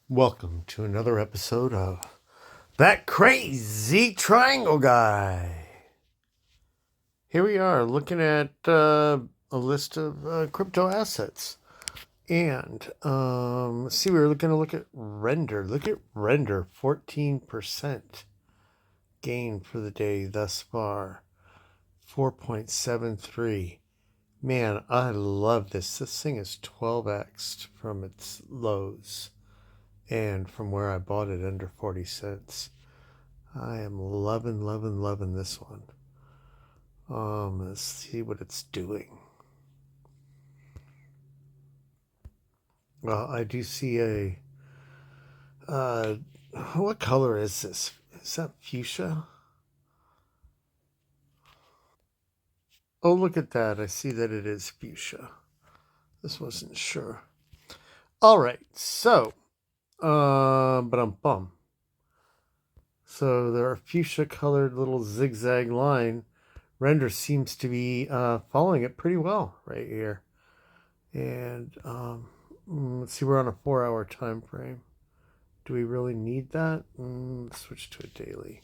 Welcome to another episode of That Crazy Triangle Guy. Here we are looking at a list of crypto assets. And let's see, we were going to look at Render. Look at Render, 14% gain for the day thus far, 4.73. Man, I love this. This thing is 12x'd from its lows. And from where I bought it under 40 cents. I am loving this one. Let's see what it's doing. Well, I do see what color is this? Is that fuchsia? Oh, look at that. I see that it is fuchsia. This wasn't sure. All right, so, but I'm bummed. So there are fuchsia colored little zigzag line. Render seems to be following it pretty well right here. And let's see, we're on a 4-hour time frame. Do we really need that? Let's switch to a daily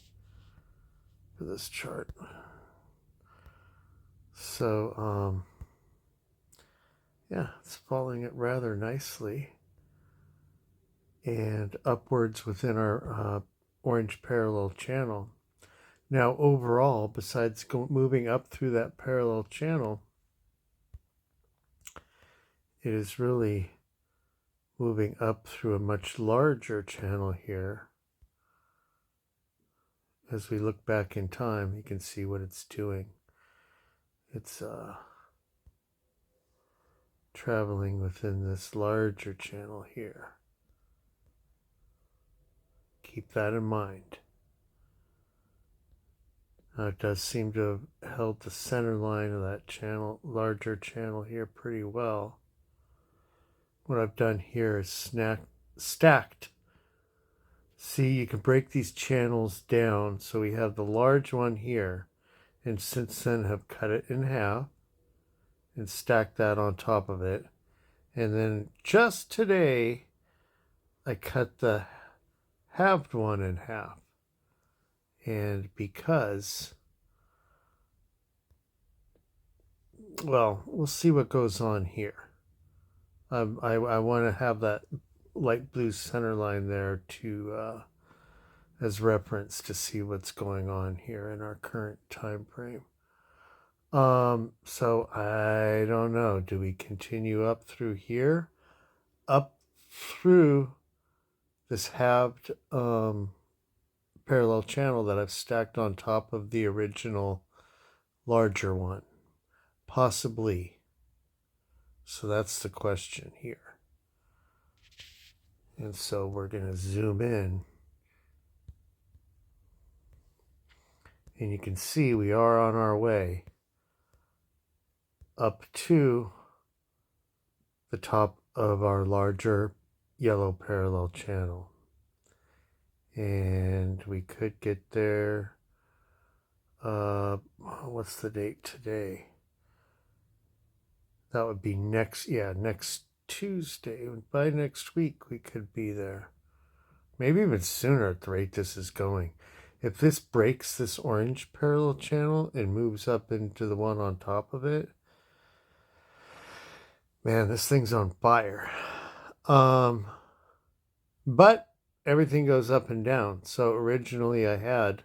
for this chart. So, yeah, it's following it rather nicely. And upwards within our orange parallel channel. Now, overall, besides moving up through that parallel channel, it is really moving up through a much larger channel here. As we look back in time, you can see what it's doing. It's traveling within this larger channel here. Keep that in mind. Now it does seem to have held the center line of that channel, larger channel here pretty well. What I've done here is stacked. See, you can break these channels down. So we have the large one here, and since then have cut it in half and stacked that on top of it. And then just today, I cut the halved one in half. And because, well, we'll see what goes on here. I want to have that light blue center line there to as reference to see what's going on here in our current time frame. So I don't know. Do we continue up through here? Up through this halved parallel channel that I've stacked on top of the original larger one? Possibly. So that's the question here. And so we're going to zoom in. And you can see we are on our way up to the top of our larger yellow parallel channel. And we could get there. What's the date today? That would be next Tuesday. By next week, we could be there. Maybe even sooner at the rate this is going. If this breaks this orange parallel channel and moves up into the one on top of it, man, this thing's on fire. But everything goes up and down. So originally I had,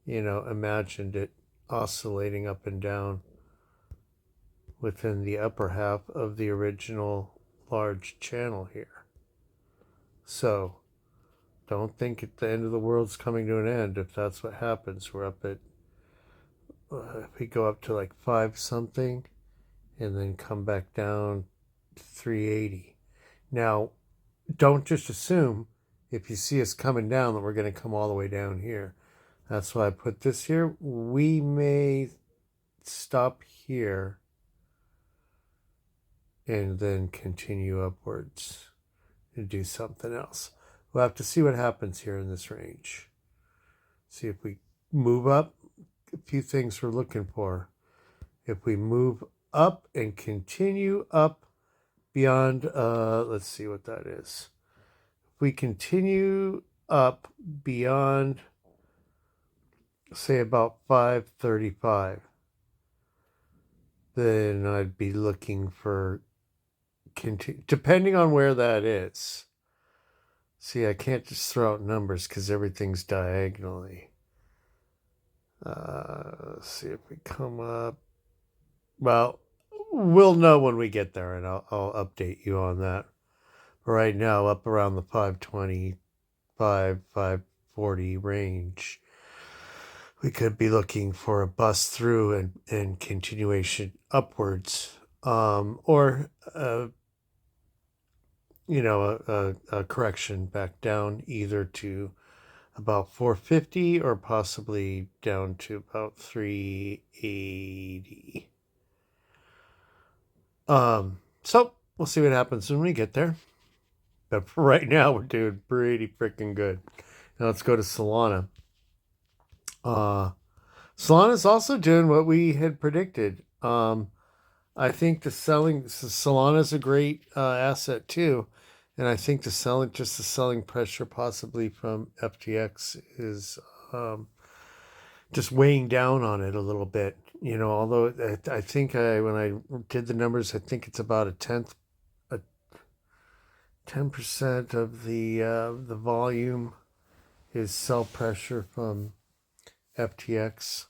imagined it oscillating up and down within the upper half of the original large channel here. So don't think at the end of the world's coming to an end if that's what happens. We're up at, if we go up to like 5 something and then come back down to 380. Now, don't just assume if you see us coming down that we're going to come all the way down here. That's why I put this here. We may stop here and then continue upwards and do something else. We'll have to see what happens here in this range. See if we move up. A few things we're looking for. If we move up and continue up beyond, let's see what that is. If we continue up beyond, say, about 535, then I'd be looking for, depending on where that is. See, I can't just throw out numbers because everything's diagonally. Let's see if we come up. Well, we'll know when we get there, and I'll update you on that. But right now, up around the 525, 540 range, we could be looking for a bust through and continuation upwards, or a correction back down either to about 450 or possibly down to about 380. So we'll see what happens when we get there. But for right now, we're doing pretty freaking good. Now let's go to Solana. Solana's also doing what we had predicted. I think Solana's a great asset too. And I think the selling pressure possibly from FTX is just weighing down on it a little bit. Although I think when I did the numbers, I think it's about a 10% of the volume is sell pressure from FTX.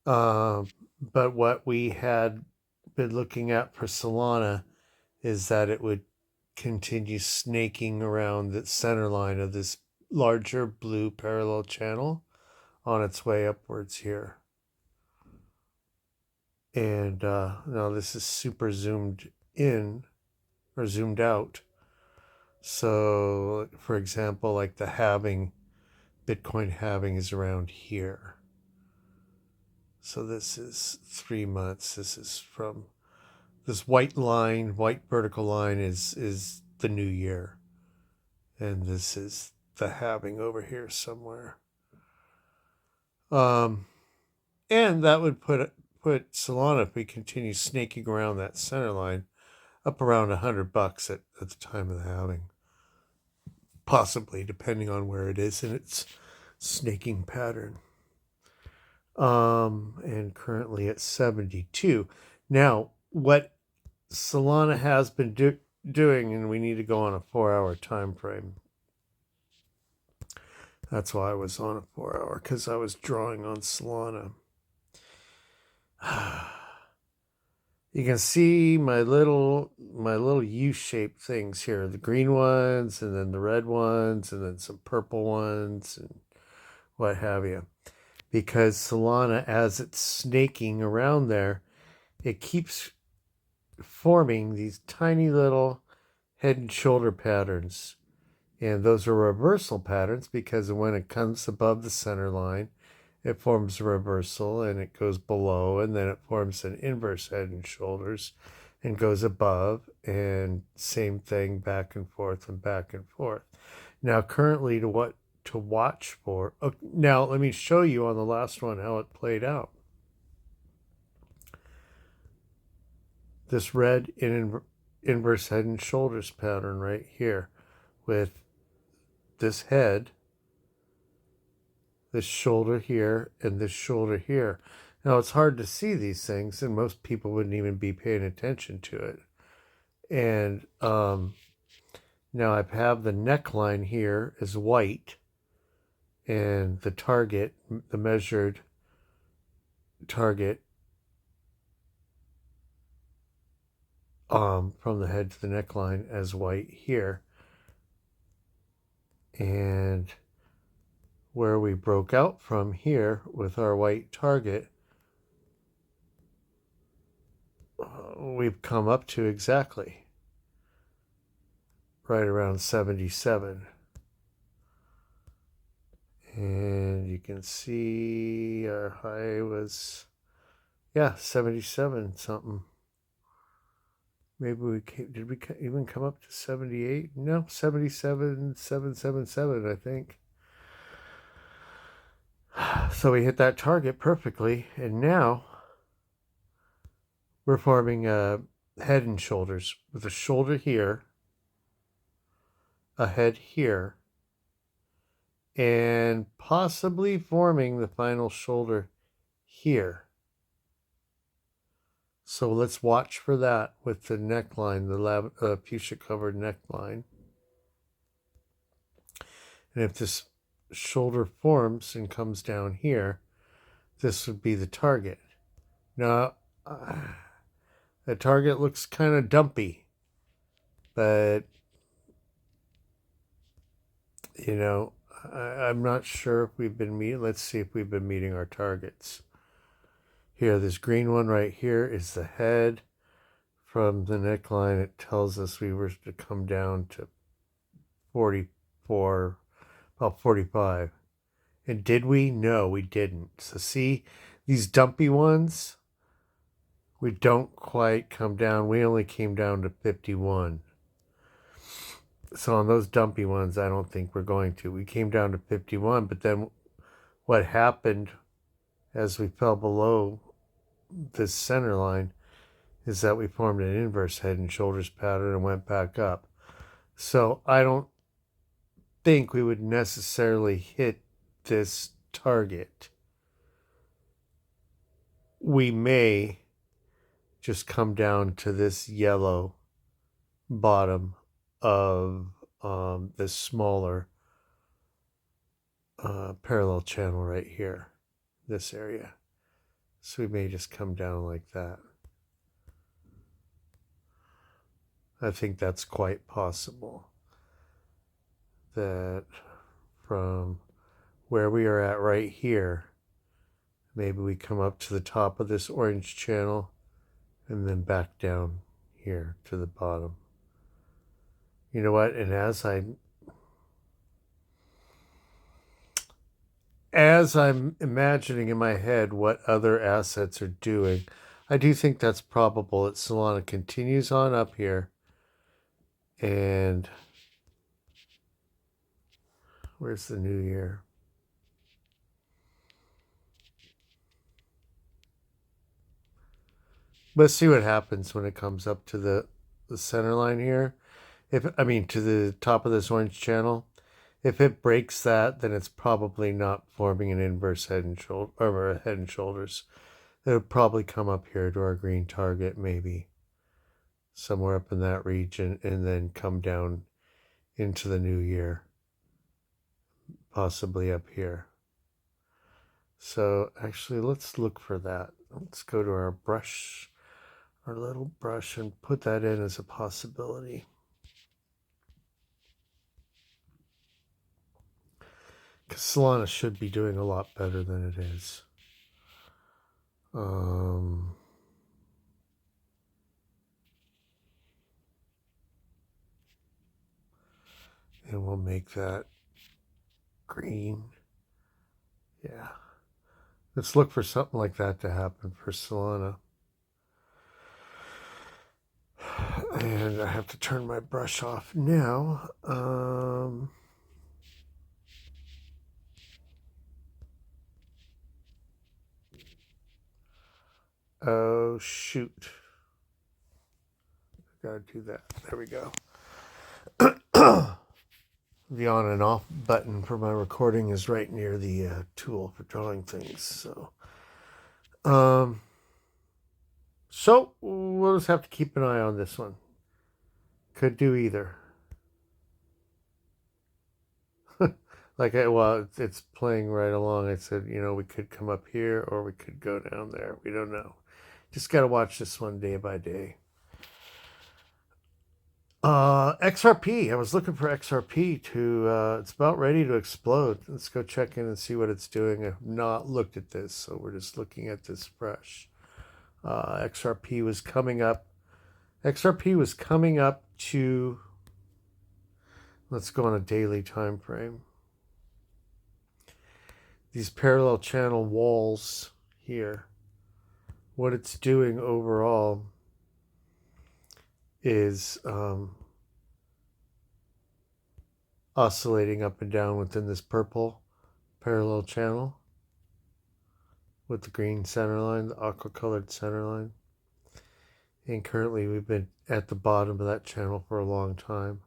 But what we had been looking at for Solana is that it would continue snaking around the center line of this larger blue parallel channel on its way upwards here. And now this is super zoomed in or zoomed out. So, for example, like the halving, Bitcoin halving is around here. So this is 3 months. This is from this white vertical line is the new year. And this is the halving over here somewhere. And that would put Solana, if we continue snaking around that center line, up around $100 at the time of the halving. Possibly, depending on where it is in its snaking pattern. And currently at 72. Now, what Solana has been doing, and we need to go on a 4-hour time frame. That's why I was on a 4-hour, because I was drawing on Solana. You can see my little U-shaped things here, the green ones, and then the red ones, and then some purple ones, and what have you. Because Solana, as it's snaking around there, it keeps forming these tiny little head and shoulder patterns. And those are reversal patterns because when it comes above the center line, it forms a reversal and it goes below, and then it forms an inverse head and shoulders and goes above, and same thing back and forth and back and forth. Now, currently to watch for. Now, let me show you on the last one how it played out. This red inverse head and shoulders pattern right here with this head, this shoulder here, and this shoulder here. Now, it's hard to see these things, and most people wouldn't even be paying attention to it. And now I have the neckline here is white, and the target, the measured target from the head to the neckline as white here. And where we broke out from here with our white target, we've come up to exactly right around 77. And you can see our high was, 77 something. Maybe did we even come up to 78? No, 77,777, I think. So we hit that target perfectly, and now we're forming a head and shoulders with a shoulder here, a head here, and possibly forming the final shoulder here. So let's watch for that with the neckline, the fuchsia covered neckline. And if this shoulder forms and comes down here, this would be the target. Now, the target looks kind of dumpy, but, you know, I'm not sure if we've been meeting. Let's see if we've been meeting our targets. Here, this green one right here is the head. From the neckline, it tells us we were to come down to 44, about 45. And did we? No, we didn't. So see, these dumpy ones, we don't quite come down. We only came down to 51. So on those dumpy ones, I don't think we're going to. We came down to 51, but then what happened as we fell below this center line is that we formed an inverse head and shoulders pattern and went back up. So I don't think we would necessarily hit this target. We may just come down to this yellow bottom of this smaller parallel channel right here, this area. So we may just come down like that. I think that's quite possible. That from where we are at right here, maybe we come up to the top of this orange channel and then back down here to the bottom. You know what? And as I'm imagining in my head what other assets are doing, I do think that's probable that Solana continues on up here. And where's the new year? Let's see what happens when it comes up to the center line here. To the top of this orange channel. If it breaks that, then it's probably not forming an inverse head and shoulders. It would probably come up here to our green target, maybe somewhere up in that region, and then come down into the new year, possibly up here. So actually, let's look for that. Let's go to our brush, our little brush, and put that in as a possibility. Because Solana should be doing a lot better than it is. And we'll make that green. Yeah. Let's look for something like that to happen for Solana. And I have to turn my brush off now. Oh, shoot. I gotta do that. There we go. The on and off button for my recording is right near the tool for drawing things. So we'll just have to keep an eye on this one. Could do either. It's playing right along. I said, we could come up here or we could go down there. We don't know. Just got to watch this one day by day. XRP. I was looking for XRP to, it's about ready to explode. Let's go check in and see what it's doing. I've not looked at this, so we're just looking at this fresh. XRP was coming up. XRP was coming up to, let's go on a daily time frame. These parallel channel walls here. What it's doing overall is oscillating up and down within this purple parallel channel with the green center line, the aqua colored center line. And currently we've been at the bottom of that channel for a long time.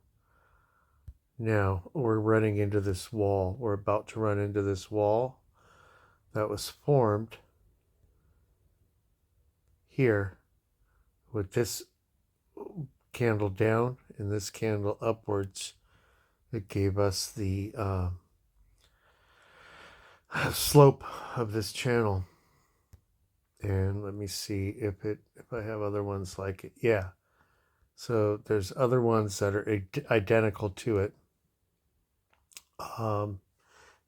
Now we're running into this wall. We're about to run into this wall that was formed here with this candle down and this candle upwards. It gave us the slope of this channel. And let me see if I have other ones like it. Yeah. So there's other ones that are identical to it. And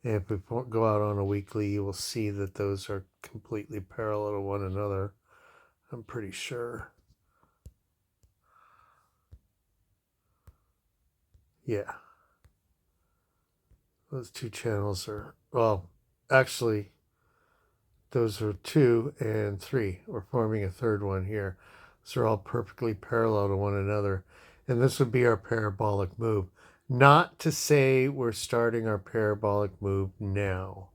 if we go out on a weekly, you will see that those are completely parallel to one another. I'm pretty sure. Yeah. Those two channels are, well, actually, those are 2 and 3. We're forming a third one here. So they're all perfectly parallel to one another. And this would be our parabolic move. Not to say we're starting our parabolic move now,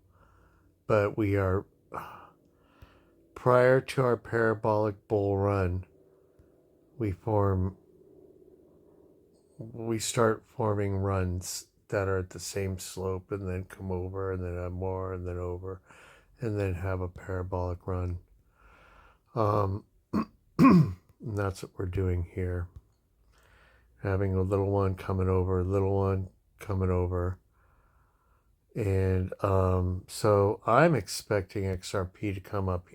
but we are, prior to our parabolic bull run, we start forming runs that are at the same slope and then come over and then have more and then over and then have a parabolic run. And that's what we're doing here. Having a little one coming over, little one coming over. And so I'm expecting XRP to come up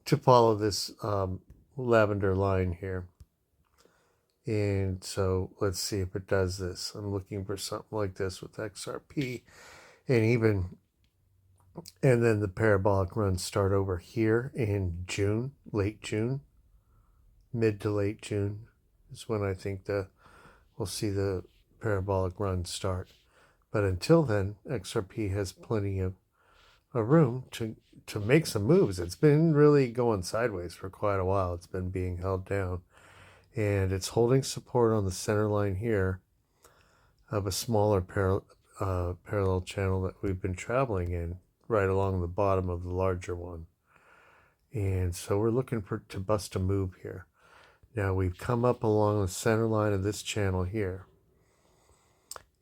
to follow this lavender line here. And so let's see if it does this. I'm looking for something like this with XRP. And then the parabolic runs start over here in June, late June, mid to late June is when I think we'll see the parabolic run start. But until then, XRP has plenty of room to make some moves. It's been really going sideways for quite a while. It's been being held down. And it's holding support on the center line here of a smaller parallel channel that we've been traveling in, right along the bottom of the larger one. And so we're looking to bust a move here. Now we've come up along the center line of this channel here.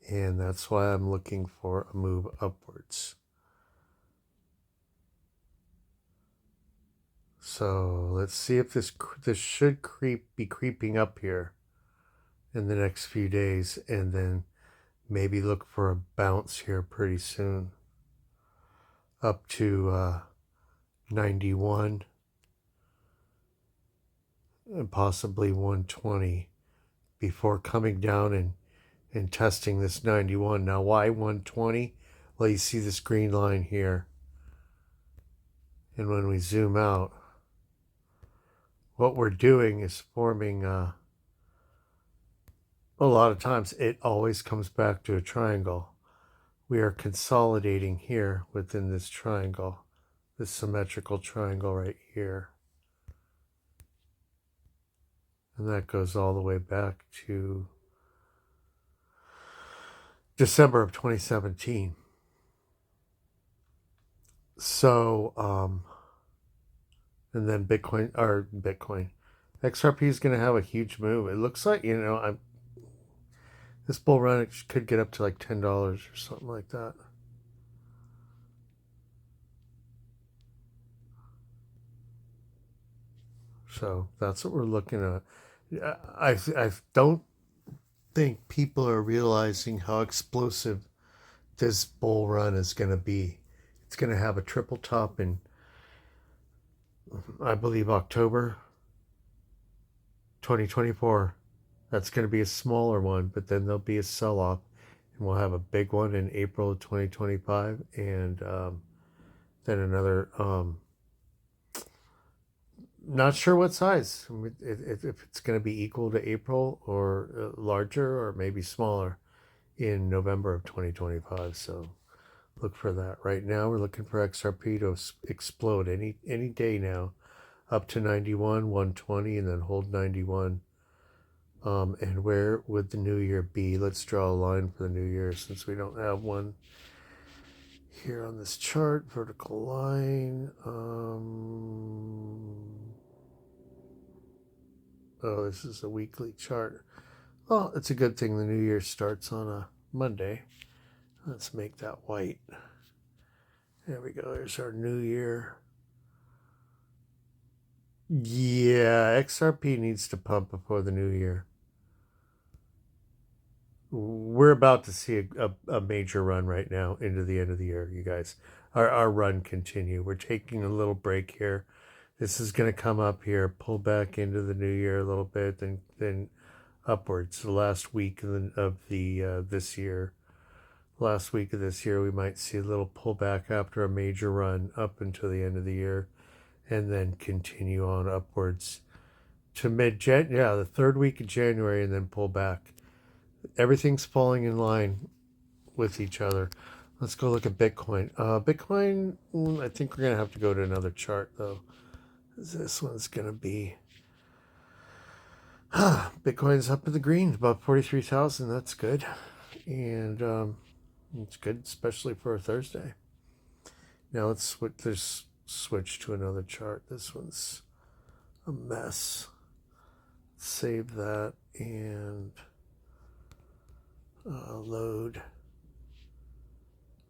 And that's why I'm looking for a move upwards. So let's see if this should be creeping up here in the next few days, and then maybe look for a bounce here pretty soon up to 91 and possibly 120 before coming down and testing this 91. Now why 120? Well, you see this green line here, and when we zoom out, what we're doing is forming a lot of times it always comes back to a triangle. We are consolidating here within this triangle, this symmetrical triangle right here. And that goes all the way back to December of 2017. So, and then Bitcoin, XRP is going to have a huge move. It looks like, this bull run, it could get up to like $10 or something like that. So that's what we're looking at. I don't think people are realizing how explosive this bull run is going to be. It's going to have a triple top in, I believe, October 2024. That's going to be a smaller one, but then there'll be a sell-off, and we'll have a big one in April of 2025, and then another, not sure what size, if it's going to be equal to April or larger or maybe smaller in November of 2025. So look for that. Right now we're looking for XRP to explode any day now, up to 91, 120, and then hold 91. And where would the new year be? Let's draw a line for the new year since we don't have one here on this chart. Vertical line. Oh, this is a weekly chart. Well, it's a good thing the new year starts on a Monday. Let's make that white. There we go. There's our new year. Yeah, XRP needs to pump before the new year. We're about to see a major run right now into the end of the year, you guys. Our run continue. We're taking a little break here. This is going to come up here, pull back into the new year a little bit, then upwards. The last week of the this year, last week of this year, we might see a little pullback after a major run up until the end of the year, and then continue on upwards to the third week of January, and then pull back. Everything's falling in line with each other. Let's go look at Bitcoin. Bitcoin, I think we're going to have to go to another chart, though. This one's going to be... Bitcoin's up in the green, about 43,000. That's good. And it's good, especially for a Thursday. Now let's switch to another chart. This one's a mess. Save that and... load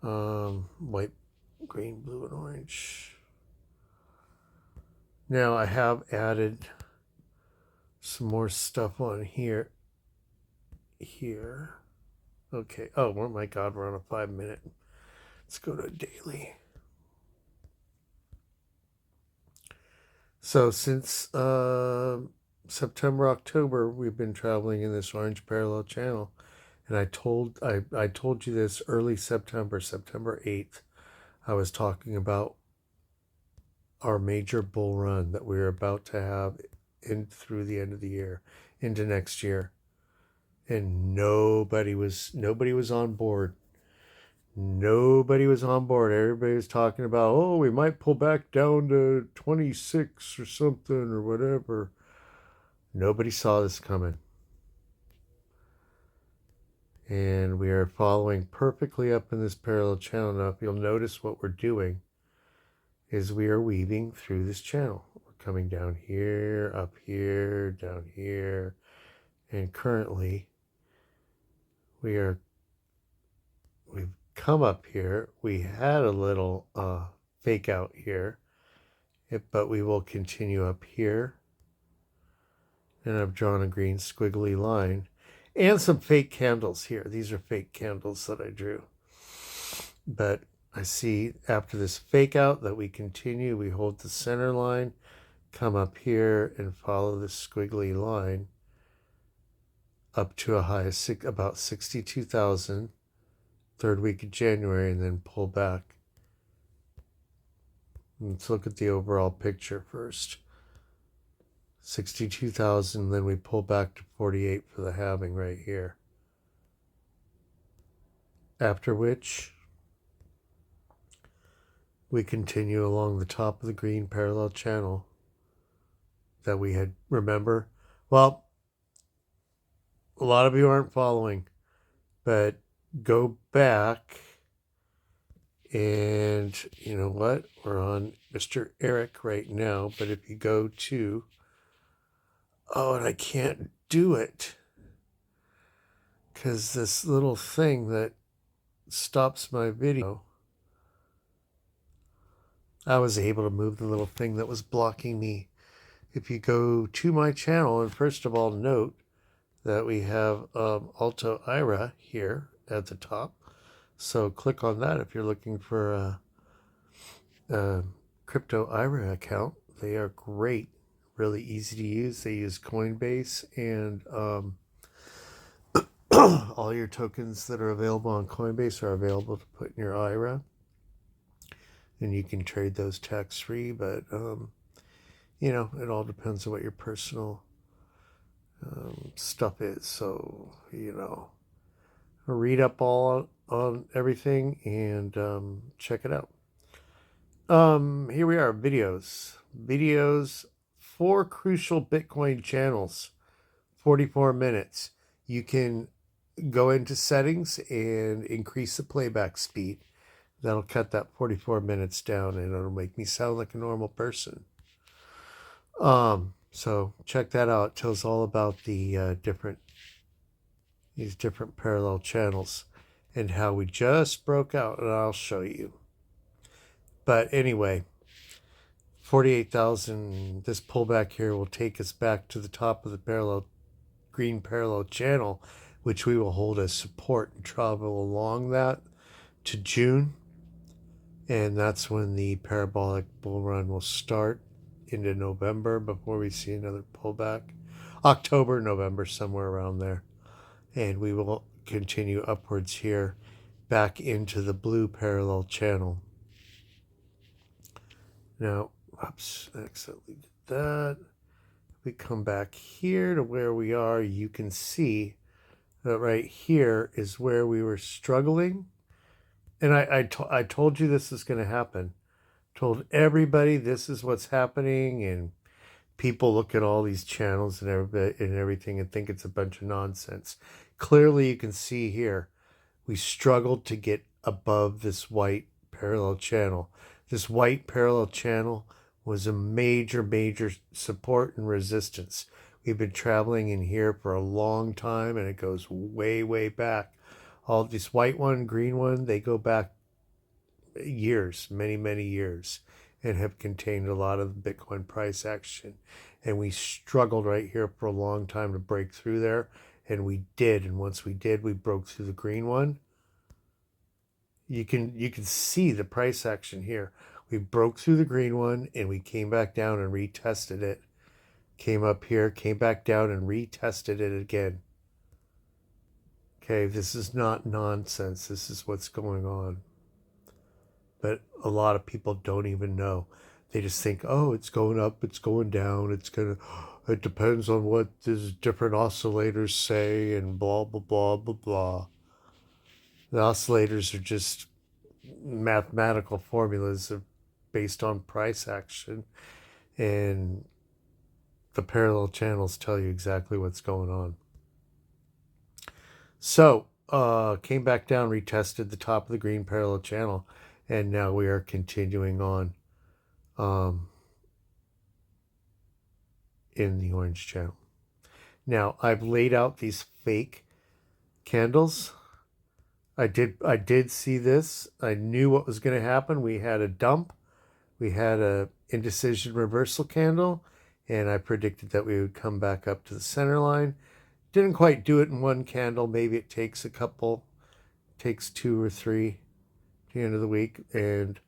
white, green, blue, and orange. Now I have added some more stuff on here. Okay. Oh my God, we're on a 5-minute. Let's go to daily. So since September, October, we've been traveling in this orange parallel channel. And I told you this early September 8th. I was talking about our major bull run that we were about to have through the end of the year, into next year. And nobody was on board. Nobody was on board. Everybody was talking about, oh, we might pull back down to 26 or something or whatever. Nobody saw this coming. And we are following perfectly up in this parallel channel. Now, if you'll notice what we're doing is we are weaving through this channel. We're coming down here, up here, down here. And currently, we've come up here. We had a little fake out here, but we will continue up here. And I've drawn a green squiggly line. And some fake candles here. These are fake candles that I drew. But I see after this fake out that we continue. We hold the center line, come up here, and follow this squiggly line up to a high of about 62,000, third week of January, and then pull back. Let's look at the overall picture first. 62,000, then we pull back to 48 for the halving right here. After which, we continue along the top of the green parallel channel that we had, remember? Well, a lot of you aren't following, but go back and you know what? We're on Mr. Eric right now, but if you go to... Oh, and I can't do it because this little thing that stops my video, I was able to move the little thing that was blocking me. If you go to my channel, and first of all, note that we have Alto IRA here at the top. So click on that if you're looking for a crypto IRA account. They are great. Really easy to use. They use Coinbase, and all your tokens that are available on Coinbase are available to put in your IRA, and you can trade those tax-free. But it all depends on what your personal stuff is. So read up all on everything and check it out. Here we are, videos. 4 crucial Bitcoin channels, 44 minutes. You can go into settings and increase the playback speed. That'll cut that 44 minutes down, and it'll make me sound like a normal person. So check that out. It tells all about the these different parallel channels and how we just broke out, and I'll show you. But anyway, 48,000, this pullback here will take us back to the top of the green parallel channel, which we will hold as support and travel along that to June. And that's when the parabolic bull run will start into November before we see another pullback. October, November, somewhere around there. And we will continue upwards here back into the blue parallel channel. Now, oops, accidentally did that. We come back here to where we are. You can see that right here is where we were struggling. And I told you this is going to happen. Told everybody this is what's happening, and people look at all these channels and everything and think it's a bunch of nonsense. Clearly, you can see here, we struggled to get above this white parallel channel. This white parallel channel was a major support and resistance. We've been traveling in here for a long time, and it goes way back. All this white one, green one, they go back years, many years, and have contained a lot of the Bitcoin price action. And we struggled right here for a long time to break through there, and we did. And once we did, we broke through the green one. You can see the price action here. We broke through the green one, and we came back down and retested it. Came up here, came back down and retested it again. Okay, this is not nonsense. This is what's going on. But a lot of people don't even know. They just think, oh, it's going up, it's going down, it depends on what these different oscillators say, and blah blah. The oscillators are just mathematical formulas based on price action, and the parallel channels tell you exactly what's going on. So came back down, retested the top of the green parallel channel, and now we are continuing on in the orange channel. Now I've laid out these fake candles. I did see this. I knew what was going to happen. We had a dump. We had a indecision reversal candle, and I predicted that we would come back up to the center line. Didn't quite do it in one candle. Maybe it takes a couple, takes 2 or 3 at the end of the week. And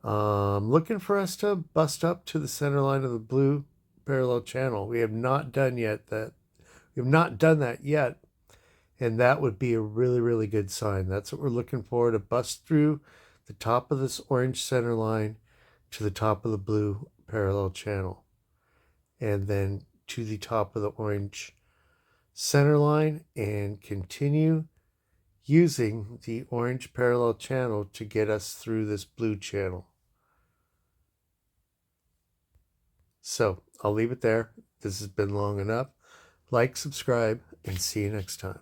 looking for us to bust up to the center line of the blue parallel channel. We have not done that yet. And that would be a really good sign. That's what we're looking for, to bust through the top of this orange center line to the top of the blue parallel channel. And then to the top of the orange center line, and continue using the orange parallel channel to get us through this blue channel. So I'll leave it there. This has been long enough. Like, subscribe, and see you next time.